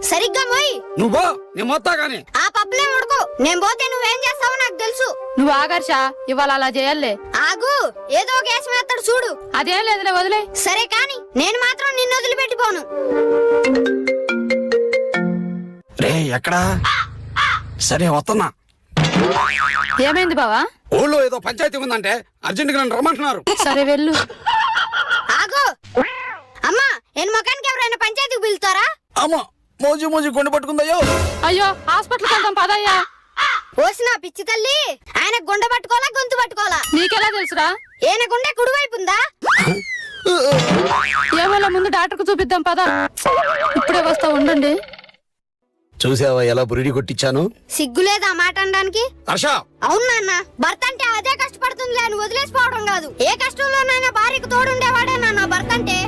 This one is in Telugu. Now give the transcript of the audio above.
సరిగ్గా మోయ్. నువ్వు నేను మొత్తా గాని ఆ పబ్లే ఉడుకో. నేను పోతే నువ్వేం చేస్తావో నాకు తెలుసు. నువ్వు ఆగర్ష ఇవాళ అలా చేయాలే. ఆగు, ఏదో గ్యాస్ వేస్తాడు చూడు. అదేం లేదులే, వదిలే. సరే కాని నేను మాత్రం నిన్ను వదిలిపెట్టిపోను. రే ఎక్కడా? సరే వస్తున్నా. ఏమైంది బావా? ఊళ్ళో ఏదో పంచాయతీ ఉందంటే అర్జెంట్ గా నన్ను రమ్మంటున్నారు. సరే వెళ్ళు. ఆగు. అమ్మా, నేను మొఖానికి ఎవరైనా పంచాయతీకి పిలుస్తారా? అమ్మా, మోజు మోజు కొండ పట్టుకుందయ్యో. అయ్యో, హాస్పిటల్కి వెళ్దాం పదయ్యా. ఓసిన పిచ్చి తల్లి, ఆయన గుండె పట్టుకోవాలా గొంతు పట్టుకోవాలా? నీకెలా తెలుసురా? ఈయన గుండె కుడివైపు ఉందా? ఏమో, ముందు డాక్టర్ కు చూపిద్దాం పద. ఇప్పుడే వస్తా, ఉండండి. చూసావా ఎలా బురిడి కొట్టించాను? సిగ్గులేదా మాట అనడానికి? హర్ష, అవును నాన్న, భర్త అంటే అదే కష్టపడుతుంది అని వదిలేసిపోవడం కాదు. ఏ కష్టంలోనైనా భార్యకు తోడుండేవాడే నాన్న భర్త అంటే.